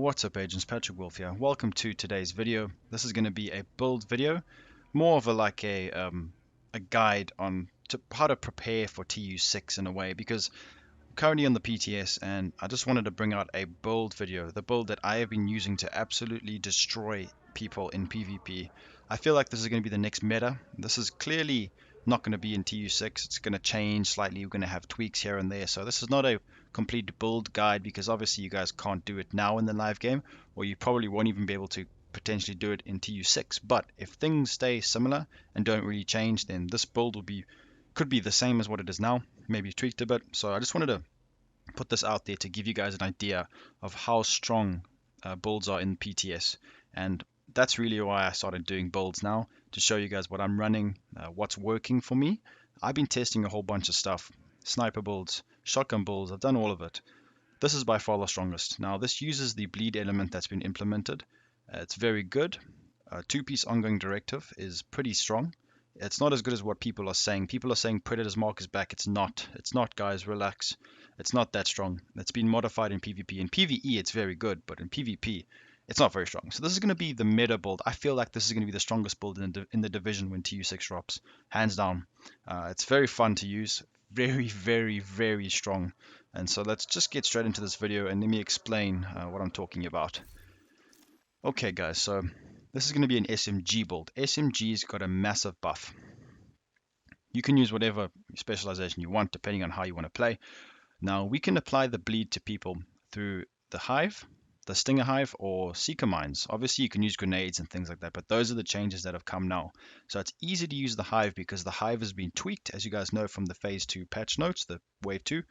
What's up agents, Patrick Wolf here. Welcome to today's video. This is going to be a build video, more of a guide on how to prepare for TU6 in a way, because I'm currently on the PTS and I just wanted to bring out a build video, the build that I have been using to absolutely destroy people in PvP. I feel like this is going to be the next meta. This is clearly not going to be in TU6. It's going to change slightly. We're going to have tweaks here and there. So this is not a complete build guide because obviously you guys can't do it now in the live game, or you probably won't even be able to potentially do it in TU6. But if things stay similar and don't really change, then this build could be the same as what it is now, maybe tweaked a bit. So I just wanted to put this out there to give you guys an idea of how strong builds are in PTS, and that's really why I started doing builds now, to show you guys what I'm running, what's working for me. I've been testing a whole bunch of stuff, sniper builds, shotgun builds, I've done all of it. This is by far the strongest. Now this uses the bleed element that's been implemented. It's very good. Two-piece ongoing directive is pretty strong. It's not as good as what people are saying. People are saying Predator's Mark is back. It's not. It's not, guys. Relax. It's not that strong. It's been modified in PvP. In PvE, it's very good, but in PvP, it's not very strong. So this is going to be the meta build. I feel like this is going to be the strongest build in the division when TU6 drops, hands down. It's very fun to use. Very, very, very strong. And so let's just get straight into this video and let me explain what I'm talking about. Okay, guys. So this is going to be an SMG build. SMG's got a massive buff. You can use whatever specialization you want depending on how you want to play. Now we can apply the bleed to people through the hive, the stinger hive, or seeker mines. Obviously you can use grenades and things like that, but those are the changes that have come now. So it's easy to use the hive because the hive has been tweaked, as you guys know from the phase 2 patch notes, the wave 2.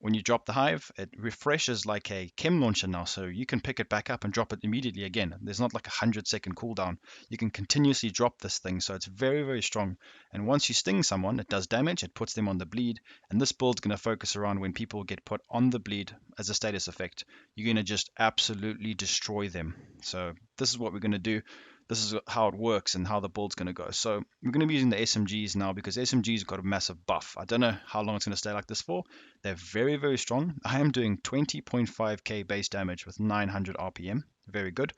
When you drop the hive, it refreshes like a chem launcher now, so you can pick it back up and drop it immediately again. There's not like a 100-second cooldown. You can continuously drop this thing, so it's very, very strong. And once you sting someone, it does damage, it puts them on the bleed, and this build's going to focus around when people get put on the bleed as a status effect. You're going to just absolutely destroy them. So this is what we're going to do. This is how it works and how the build's going to go. So we're going to be using the SMGs now because SMGs got a massive buff. I don't know how long it's going to stay like this for. They're very, very strong. I am doing 20.5k base damage with 900 RPM. Very good.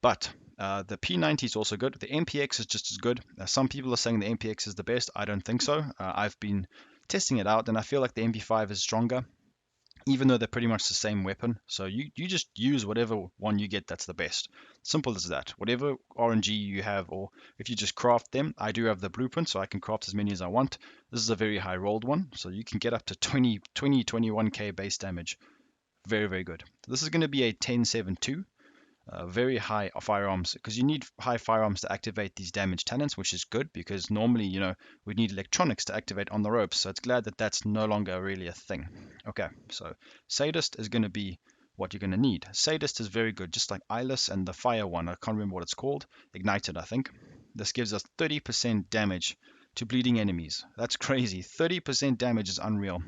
But the P90 is also good. The MPX is just as good. Some people are saying the MPX is the best. I don't think so. I've been testing it out and I feel like the MP5 is stronger, even though they're pretty much the same weapon. So you just use whatever one you get that's the best. Simple as that. Whatever RNG you have, or if you just craft them, I do have the blueprint, so I can craft as many as I want. This is a very high rolled one, so you can get up to 21k base damage. Very, very good. This is going to be a 10.7.2. Very high firearms, because you need high firearms to activate these damage talents, which is good because normally, we need electronics to activate on the ropes. So it's glad that that's no longer really a thing. Okay, so Sadist is going to be what you're going to need. Sadist is very good, just like Eyeless and the fire one. I can't remember what it's called. Ignited, I think. This gives us 30% damage to bleeding enemies. That's crazy. 30% damage is unreal.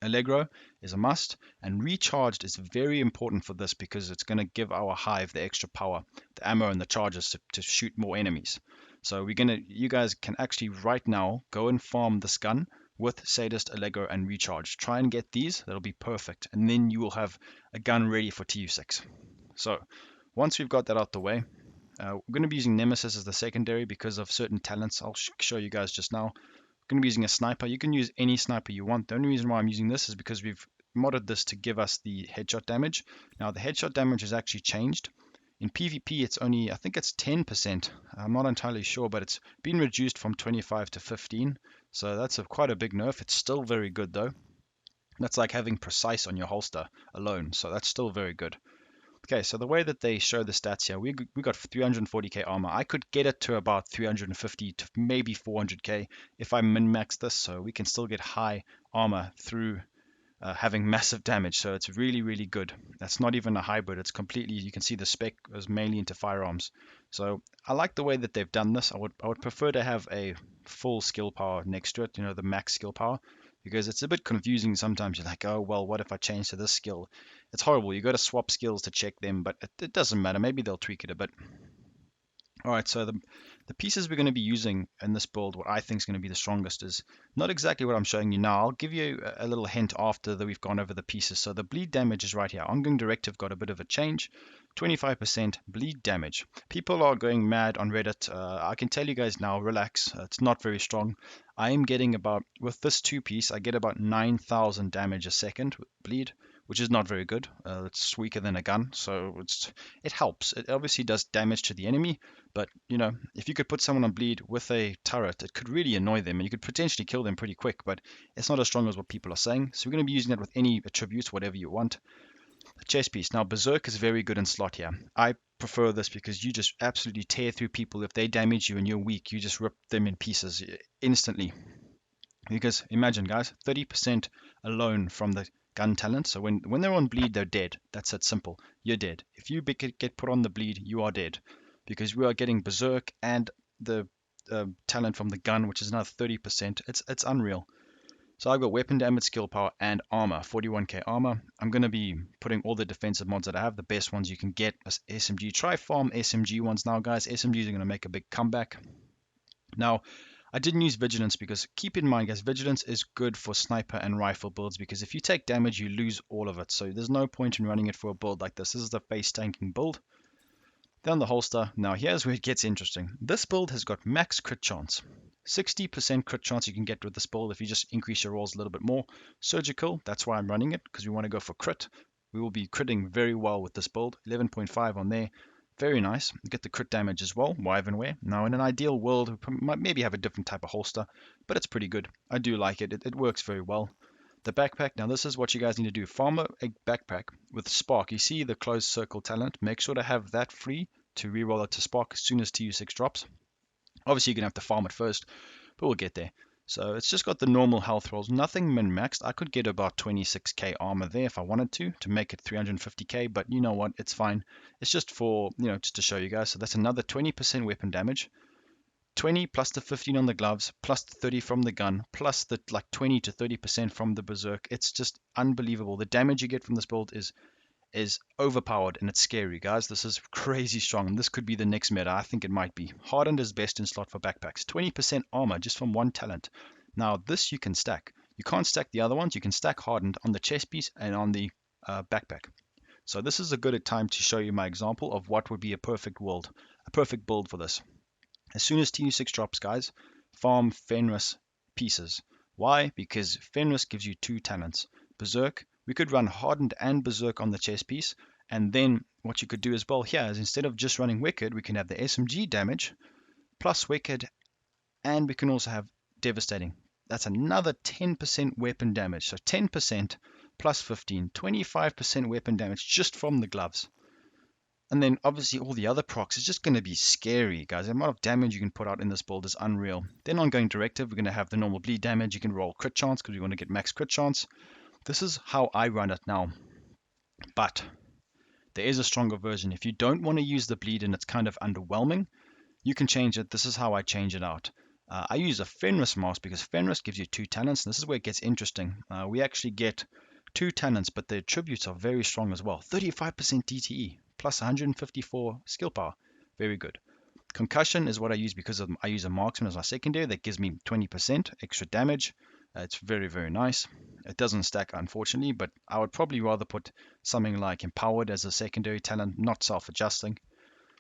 Allegro is a must, and recharged is very important for this because it's going to give our hive the extra power, the ammo and the charges to shoot more enemies. So you guys can actually right now go and farm this gun with Sadist, Allegro, and recharge. Try and get these, that'll be perfect, and then you will have a gun ready for TU6. So once we've got that out the way, we're going to be using Nemesis as the secondary because of certain talents I'll show you guys just now. Going to be using a sniper. You can use any sniper you want. The only reason why I'm using this is because we've modded this to give us the headshot damage. Now the headshot damage has actually changed. In PvP it's only, I think it's 10%. I'm not entirely sure, but it's been reduced from 25 to 15. So that's quite a big nerf. It's still very good though. That's like having precise on your holster alone. So that's still very good. Okay, so the way that they show the stats here, we got 340k armor. I could get it to about 350 to maybe 400k if I min-max this, so we can still get high armor through having massive damage. So it's really, really good. That's not even a hybrid. It's completely, you can see the spec is mainly into firearms. So I like the way that they've done this. I would prefer to have a full skill power next to it, the max skill power, because it's a bit confusing sometimes. You're like, oh, well, what if I change to this skill? It's horrible. You got to swap skills to check them, but it doesn't matter. Maybe they'll tweak it a bit. All right, so the pieces we're going to be using in this build, what I think is going to be the strongest, is not exactly what I'm showing you now. I'll give you a little hint after that we've gone over the pieces. So the bleed damage is right here. Ongoing directive got a bit of a change, 25% bleed damage. People are going mad on Reddit. I can tell you guys now, relax. It's not very strong. I am getting about, with this two piece, I get about 9,000 damage a second with bleed, which is not very good. It's weaker than a gun, so it helps. It obviously does damage to the enemy, but you know, if you could put someone on bleed with a turret, it could really annoy them, and you could potentially kill them pretty quick. But it's not as strong as what people are saying. So we're going to be using that with any attributes, whatever you want. A chest piece. Now Berserk is very good in slot here. I prefer this because you just absolutely tear through people. If they damage you and you're weak, you just rip them in pieces instantly. Because imagine, guys, 30% alone from the gun talent. So when they're on bleed, they're dead. That's it, simple. You're dead. If you get put on the bleed, you are dead. Because we are getting Berserk and the talent from the gun, which is another 30%. It's unreal. So I've got weapon damage, skill power, and armor. 41k armor. I'm going to be putting all the defensive mods that I have, the best ones you can get as SMG. Try farm SMG ones now, guys. SMGs are going to make a big comeback. Now, I didn't use Vigilance because keep in mind, guys, Vigilance is good for sniper and rifle builds because if you take damage, you lose all of it. So there's no point in running it for a build like this. This is the face tanking build. Then the holster. Now here's where it gets interesting. This build has got max crit chance. 60% crit chance you can get with this build if you just increase your rolls a little bit more. Surgical, that's why I'm running it, because we want to go for crit. We will be critting very well with this build. 11.5 on there. Very nice. Get the crit damage as well, Wyvernware. Now, in an ideal world, we might maybe have a different type of holster, but it's pretty good. I do like it. It works very well. The backpack. Now, this is what you guys need to do. Farm a backpack with Spark. You see the closed circle talent. Make sure to have that free to reroll it to Spark as soon as TU6 drops. Obviously, you're going to have to farm it first, but we'll get there. So it's just got the normal health rolls, nothing min-maxed. I could get about 26k armor there if I wanted to make it 350k, but you know what, it's fine. It's just for, just to show you guys. So that's another 20% weapon damage, 20 plus the 15 on the gloves, plus the 30 from the gun, plus the like 20 to 30% from the Berserk. It's just unbelievable. The damage you get from this build is overpowered and it's scary, guys. This is crazy strong. This could be the next meta. I think it might be. Hardened is best in slot for backpacks. 20% armor just from one talent. Now this you can stack. You can't stack the other ones. You can stack hardened on the chest piece and on the backpack. So this is a good time to show you my example of what would be a perfect build for this. As soon as TU6 drops, guys, farm Fenris pieces. Why? Because Fenris gives you two talents. Berserk, we could run Hardened and Berserk on the chest piece, and then what you could do as well here is instead of just running Wicked, we can have the SMG damage plus Wicked, and we can also have Devastating. That's another 10% weapon damage. So 10% plus 15, 25% weapon damage just from the gloves. And then obviously all the other procs is just going to be scary, guys. The amount of damage you can put out in this build is unreal. Then ongoing directive, we're going to have the normal bleed damage. You can roll crit chance because we want to get max crit chance. This is how I run it now. But there is a stronger version. If you don't want to use the bleed and it's kind of underwhelming, you can change it. This is how I change it out. I use a Fenris mask because Fenris gives you two talents. And this is where it gets interesting. We actually get two talents, but the attributes are very strong as well. 35% DTE plus 154 skill power. Very good. Concussion is what I use because I use a marksman as my secondary. That gives me 20% extra damage. It's very, very nice. It doesn't stack, unfortunately, but I would probably rather put something like Empowered as a secondary talent, not self-adjusting.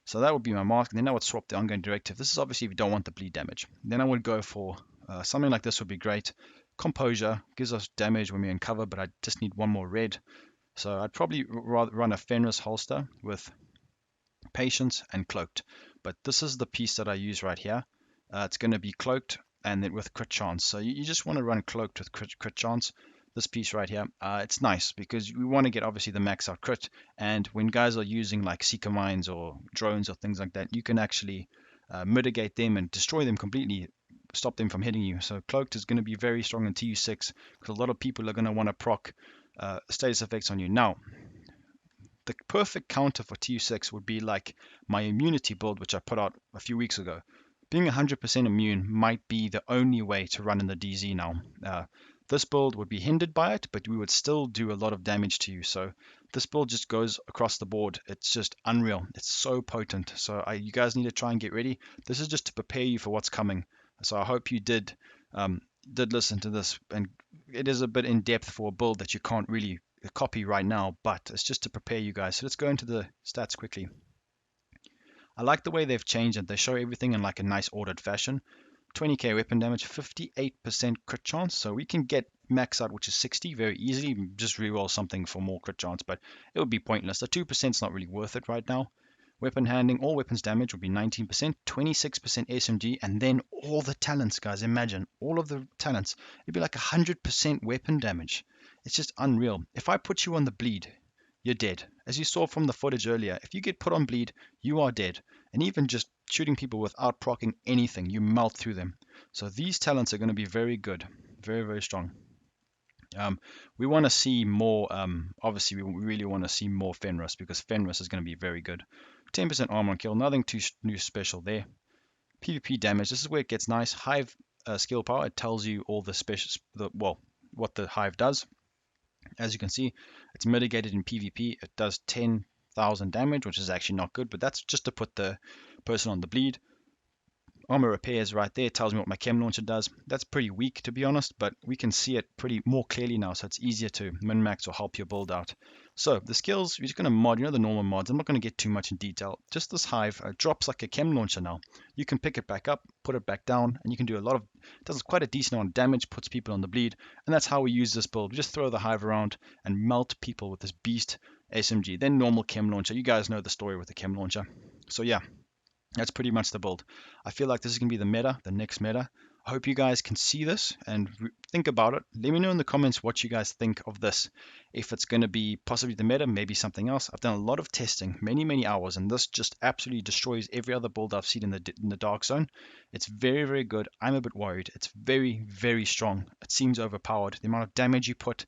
So that would be my mask. And then I would swap the ongoing directive. This is obviously if you don't want the bleed damage. Then I would go for something like this would be great. Composure gives us damage when we're in cover, but I just need one more red. So I'd probably rather run a Fenris holster with Patience and Cloaked. But this is the piece that I use right here. It's going to be Cloaked and then with crit chance. So you just want to run Cloaked with crit chance. This piece right here, it's nice because we want to get obviously the max out crit. And when guys are using like Seeker Mines or drones or things like that, you can actually mitigate them and destroy them completely, stop them from hitting you. So Cloaked is going to be very strong in TU6 because a lot of people are going to want to proc status effects on you. Now, the perfect counter for TU6 would be like my immunity build, which I put out a few weeks ago. Being 100% immune might be the only way to run in the DZ now. This build would be hindered by it, but we would still do a lot of damage to you. So this build just goes across the board. It's just unreal. It's so potent. So you guys need to try and get ready. This is just to prepare you for what's coming. So I hope you did listen to this, and it is a bit in depth for a build that you can't really copy right now, but it's just to prepare you guys. So let's go into the stats quickly. I like the way they've changed it. They show everything in like a nice ordered fashion. 20k weapon damage, 58% crit chance, so we can get max out, which is 60, very easily. Just reroll something for more crit chance, but it would be pointless. The 2% is not really worth it right now. Weapon handling, all weapons damage would be 19%, 26% SMG, and then all the talents, guys. Imagine all of the talents. It'd be like 100% weapon damage. It's just unreal. If I put you on the bleed, you're dead. As you saw from the footage earlier, if you get put on bleed, you are dead. And even just shooting people without proccing anything, you melt through them. So these talents are going to be very good, very, very strong. We want to see more, obviously we really want to see more Fenris, because Fenris is going to be very good. 10% armor on kill, nothing too new special there. PvP damage, this is where it gets nice. Hive skill power, it tells you all the special, what the Hive does. As you can see, it's mitigated in PvP. It does 10,000 damage, which is actually not good, but that's just to put the person on the bleed. Armor repairs right there, tells me what my chem launcher does. That's pretty weak, to be honest, but we can see it pretty more clearly now, so it's easier to min-max or help your build out. So the skills, we're just going to mod, the normal mods. I'm not going to get too much in detail. Just this Hive drops like a chem launcher now. You can pick it back up, put it back down, and you can do a lot of, does quite a decent amount of damage, puts people on the bleed, and that's how we use this build. We just throw the Hive around and melt people with this beast SMG. Then normal chem launcher. You guys know the story with the chem launcher. So yeah. That's pretty much the build. I feel like this is going to be the meta, the next meta. I hope you guys can see this and think about it. Let me know in the comments what you guys think of this. If it's going to be possibly the meta, maybe something else. I've done a lot of testing, many hours, and this just absolutely destroys every other build I've seen in the Dark Zone. It's very, very good. I'm a bit worried. It's very, very strong. It seems overpowered. The amount of damage you put.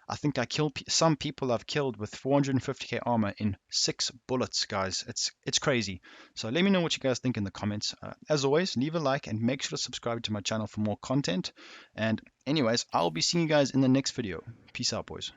I think I killed some people I've killed with 450k armor in 6 bullets, guys. It's crazy. So let me know what you guys think in the comments. As always, leave a like and make sure to subscribe to my channel for more content. And anyways, I'll be seeing you guys in the next video. Peace out, boys.